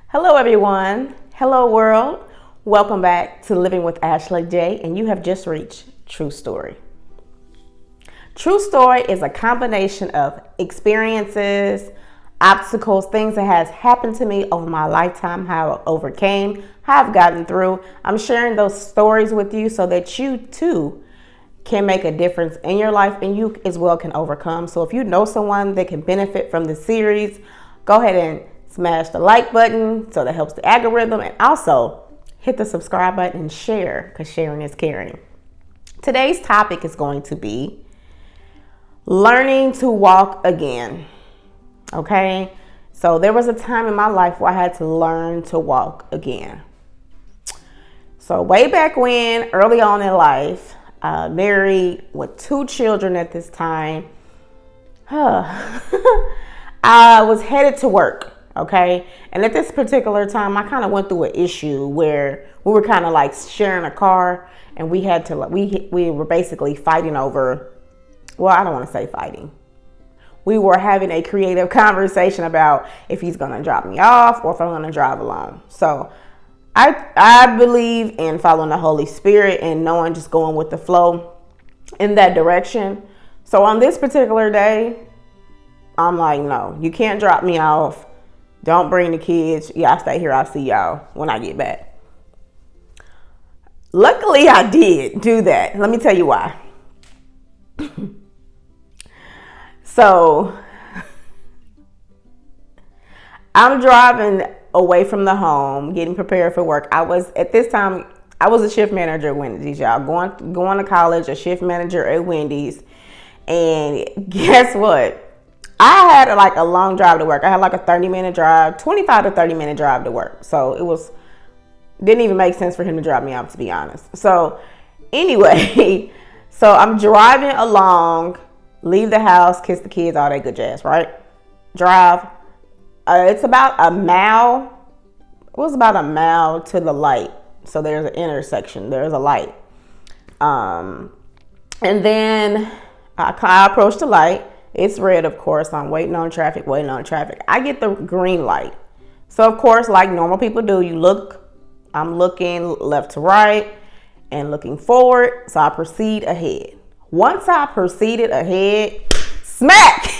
Hello everyone. Hello world. Welcome back to Living with Ashley J, and you have just reached Tru Story. Tru Story is a combination of experiences, obstacles, things that has happened to me over my lifetime, how I overcame, how I've gotten through. I'm sharing those stories with you so that you too can make a difference in your life and you as well can overcome. So if you know someone that can benefit from this series, go ahead and smash the like button so that helps the algorithm, and also hit the subscribe button and share, because sharing is caring. Today's topic is going to be learning to walk again. Okay, so there was a time in my life where I had to learn to walk again. So way back when, early on in life, married with 2 children at this time, I was headed to work. Okay. And at this particular time, I kind of went through an issue where we were kind of like sharing a car, and we had to, we were basically fighting over, well, I don't want to say fighting. We were having a creative conversation about if he's going to drop me off or if I'm going to drive alone. So I believe in following the Holy Spirit and knowing, just going with the flow in that direction. So on this particular day, I'm like, no, you can't drop me off. Don't bring the kids. Y'all stay here. I'll see y'all when I get back. Luckily, I did do that. Let me tell you why. So I'm driving away from the home, getting prepared for work. At this time, I was a shift manager at Wendy's, y'all. Going to college, a shift manager at Wendy's. And guess what? I had like a long drive to work. I had like a 30-minute drive, 25 to 30-minute drive to work. So didn't even make sense for him to drop me off, to be honest. So anyway, so I'm driving along, leave the house, kiss the kids, all that good jazz, right? Drive. It's about a mile. It was about a mile to the light. So there's an intersection. There's a light. And then I approach the light. It's red, of course. I'm waiting on traffic. I get the green light. So, of course, like normal people do, I'm looking left to right and looking forward. So I proceed ahead. Once I proceeded ahead, smack,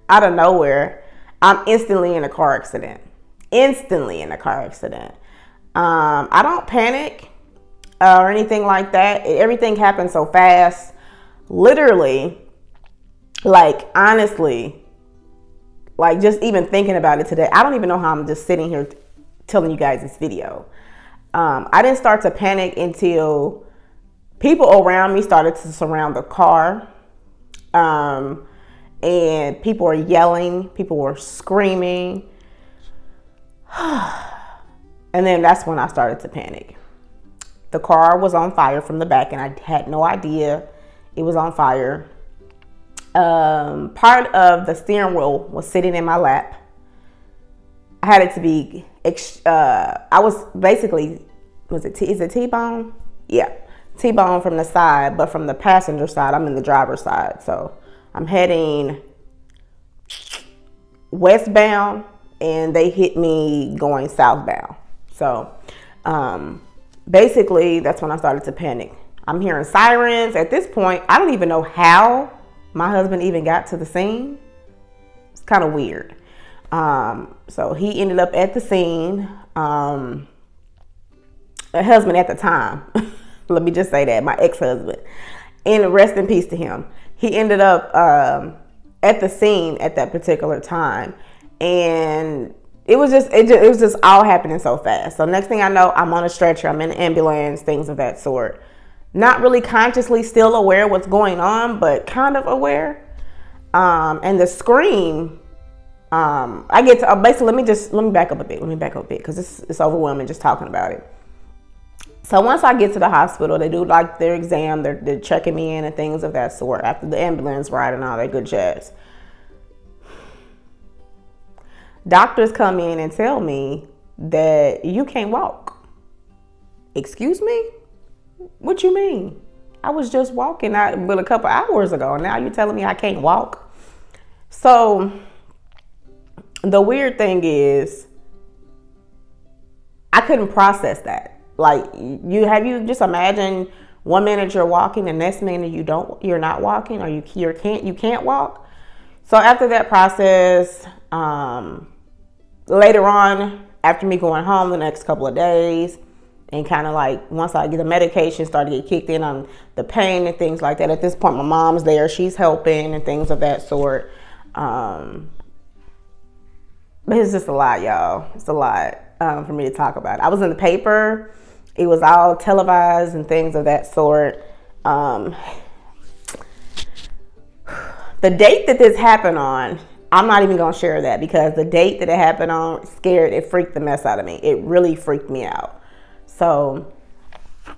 out of nowhere, I'm instantly in a car accident. I don't panic or anything like that. Everything happened so fast. Literally, like, honestly, like, just even thinking about it today, I don't even know how I'm just sitting here telling you guys this video. I didn't start to panic until people around me started to surround the car. And people were yelling, people were screaming. And then that's when I started to panic. The car was on fire from the back, and I had no idea it was on fire. Part of the steering wheel was sitting in my lap. I had it to be, I was basically, is it T-bone? Yeah, T-bone from the side, but from the passenger side, I'm in the driver's side. So I'm heading westbound, and they hit me going southbound. So basically, that's when I started to panic. I'm hearing sirens. At this point, I don't even know how my husband even got to the scene. It's kind of weird. So he ended up at the scene. A husband at the time, let me just say that, my ex-husband, and rest in peace to him. He ended up at the scene at that particular time, and it was just all happening so fast. So next thing I know, I'm on a stretcher, I'm in an ambulance, things of that sort. Not really consciously still aware what's going on, but kind of aware. And the scream, I get to, basically, let me back up a bit, because it's overwhelming just talking about it. So once I get to the hospital, they do like their exam, they're checking me in and things of that sort after the ambulance ride and all that good jazz. Doctors come in and tell me that you can't walk. Excuse me? What you mean? I was just walking out a couple hours ago, and now you're telling me I can't walk? So the weird thing is, I couldn't process that. Like, you just imagine one minute you're walking, the next minute you're not walking, or you can't walk. So after that process, later on, after me going home the next couple of days, and kind of like once I get the medication started to get kicked in on the pain and things like that. At this point, my mom's there, she's helping and things of that sort. But it's just a lot, y'all. It's a lot for me to talk about. I was in the paper. It was all televised and things of that sort. The date that this happened on, I'm not even going to share that, because the date that it happened on it freaked the mess out of me. It really freaked me out. So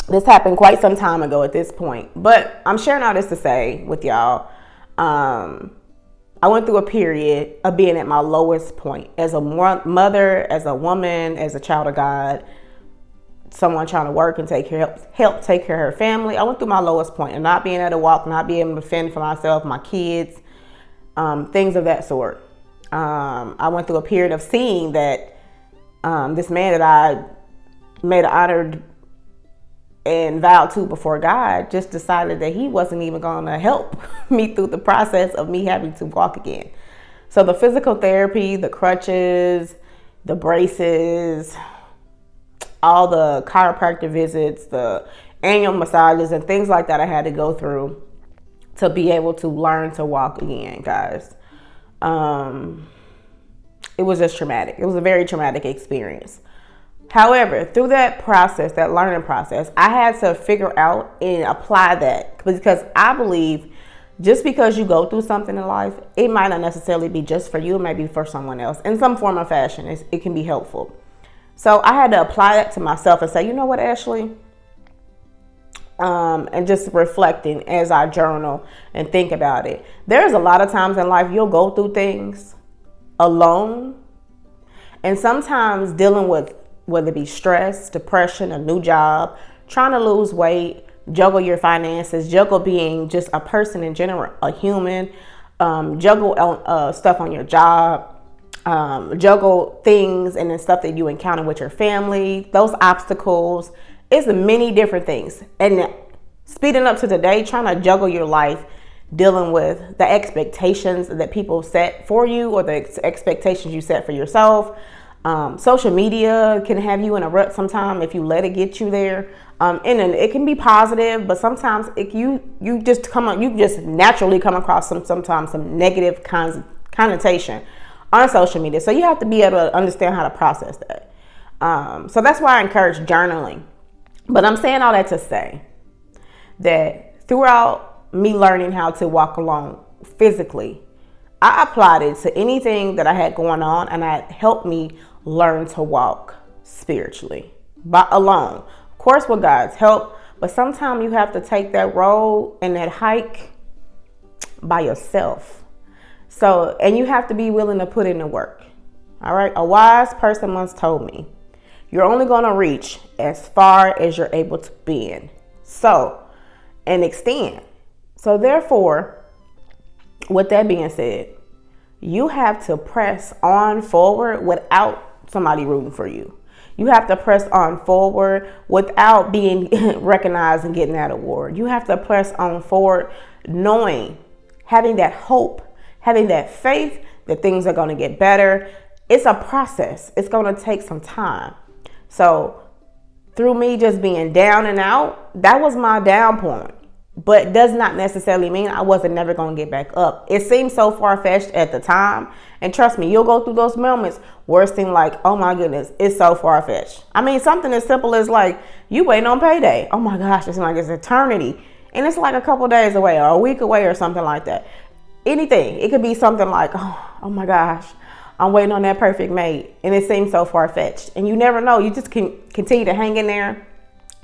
this happened quite some time ago at this point. But I'm sharing all this to say with y'all, I went through a period of being at my lowest point as a mother, as a woman, as a child of God, someone trying to work and help take care of her family. I went through my lowest point of not being able to walk, not being able to fend for myself, my kids, things of that sort. I went through a period of seeing that this man that I made an honored and vowed to before God just decided that he wasn't even going to help me through the process of me having to walk again. So the physical therapy, the crutches, the braces, all the chiropractor visits, the annual massages and things like that I had to go through to be able to learn to walk again, guys. It was just traumatic. It was a very traumatic experience. However, through that process, that learning process, I had to figure out and apply that, because I believe just because you go through something in life, it might not necessarily be just for you. It might be for someone else in some form or fashion. It can be helpful. So I had to apply that to myself and say, you know what, Ashley? And just reflecting as I journal and think about it. There's a lot of times in life you'll go through things alone. And sometimes dealing with whether it be stress, depression, a new job, trying to lose weight, juggle your finances, juggle being just a person in general, a human, juggle stuff on your job, juggle things and then stuff that you encounter with your family, those obstacles. It's many different things. And speeding up to today, trying to juggle your life, dealing with the expectations that people set for you or the expectations you set for yourself. Social media can have you in a rut sometime if you let it get you there. And it can be positive, but sometimes you just naturally come across sometimes some negative connotation on social media. So you have to be able to understand how to process that. So that's why I encourage journaling. But I'm saying all that to say that throughout me learning how to walk alone physically, I applied it to anything that I had going on, and it helped me learn to walk spiritually, but alone. Of course, with God's help, but sometimes you have to take that road and that hike by yourself. So, and you have to be willing to put in the work. All right. A wise person once told me, you're only going to reach as far as you're able to bend. So, and extend. So therefore, with that being said, you have to press on forward without somebody rooting for you. You have to press on forward without being recognized and getting that award. You have to press on forward knowing, having that hope, having that faith that things are going to get better. It's a process. It's going to take some time. So through me just being down and out, that was my down point. But does not necessarily mean I wasn't never going to get back up. It seemed so far-fetched at the time. And trust me, you'll go through those moments where it seemed like, oh my goodness, it's so far-fetched. I mean, something as simple as like, you waiting on payday. Oh my gosh, it seems like it's eternity. And it's like a couple days away or a week away or something like that. Anything. It could be something like, oh my gosh, I'm waiting on that perfect mate. And it seems so far-fetched. And you never know. You just can continue to hang in there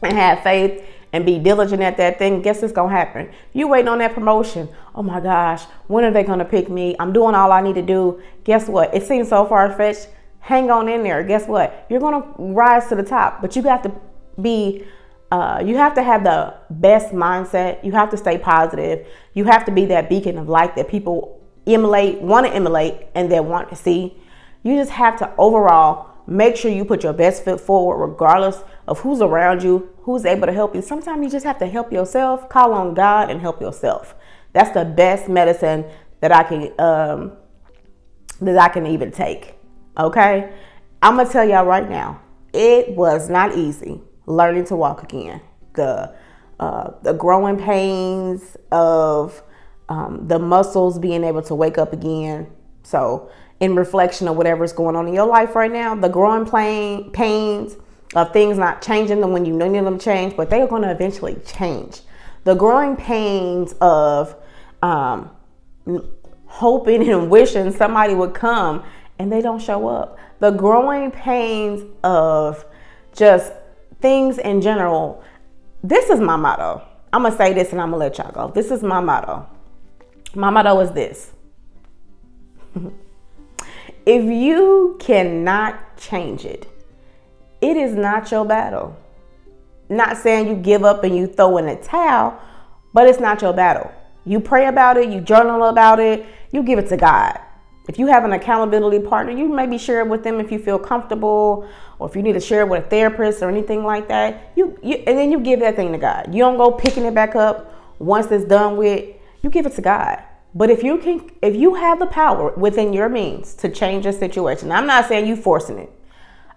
and have faith and be diligent at that thing. Guess what's going to happen? You waiting on that promotion. Oh my gosh, when are they going to pick me? I'm doing all I need to do. Guess what? It seems so far-fetched. Hang on in there. Guess what? You're going to rise to the top, but you have to be, you have to have the best mindset. You have to stay positive. You have to be that beacon of light that people want to emulate, and that want to see. You just have to overall make sure you put your best foot forward regardless of who's around you, who's able to help you. Sometimes you just have to help yourself. Call on God and help yourself. That's the best medicine that I can even take. Okay? I'm going to tell y'all right now, it was not easy learning to walk again. The growing pains of the muscles being able to wake up again. So in reflection of whatever's going on in your life right now, the growing pains of things not changing them when you need them to change, but they are going to eventually change. The growing pains of hoping and wishing somebody would come and they don't show up. The growing pains of just things in general. This is my motto. I'm going to say this and I'm going to let y'all go. This is my motto. My motto is this. If you cannot change it, it is not your battle. Not saying you give up and you throw in the towel, but it's not your battle. You pray about it, you journal about it, you give it to God. If you have an accountability partner, you maybe share it with them if you feel comfortable, or if you need to share it with a therapist or anything like that. And then you give that thing to God. You don't go picking it back up once it's done with. You give it to God. But if you have the power within your means to change a situation, I'm not saying you forcing it.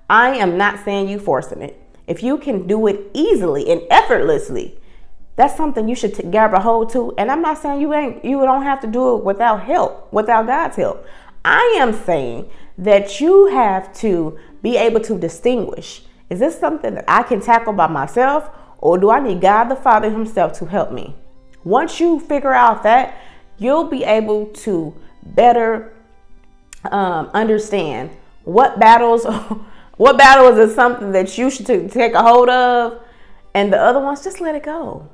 I am not saying you forcing it. If you can do it easily and effortlessly, that's something you should grab a hold to. And I'm not saying you don't have to do it without help, without God's help. I am saying that you have to be able to distinguish. Is this something that I can tackle by myself, or do I need God the Father himself to help me? Once you figure out that, you'll be able to better understand what battles is something that you should take a hold of, and the other ones, just let it go.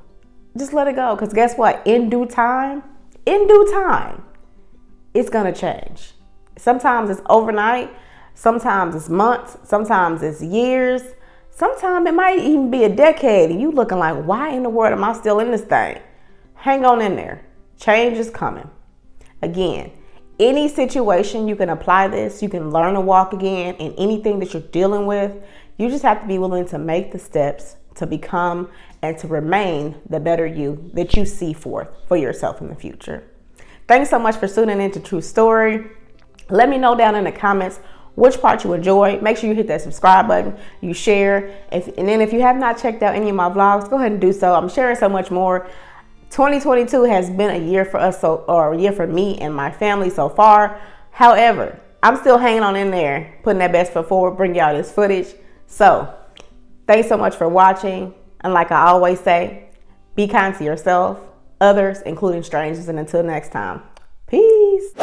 Just let it go. Because guess what? In due time, it's going to change. Sometimes it's overnight. Sometimes it's months. Sometimes it's years. Sometimes it might even be a decade. And you looking like, why in the world am I still in this thing? Hang on in there. Change is coming. Again, any situation you can apply this. You can learn to walk again in anything that you're dealing with. You just have to be willing to make the steps to become and to remain the better you that you see for yourself in the future. Thanks so much for tuning in to Tru Story. Let me know down in the comments which part you enjoyed. Make sure you hit that subscribe button, you share, and then if you have not checked out any of my vlogs, go ahead and do so. I'm sharing so much more. 2022 has been a year for us, a year for me and my family so far. However, I'm still hanging on in there, putting that best foot forward, bring y'all this footage. So thanks so much for watching. And like I always say, be kind to yourself, others, including strangers. And until next time, peace.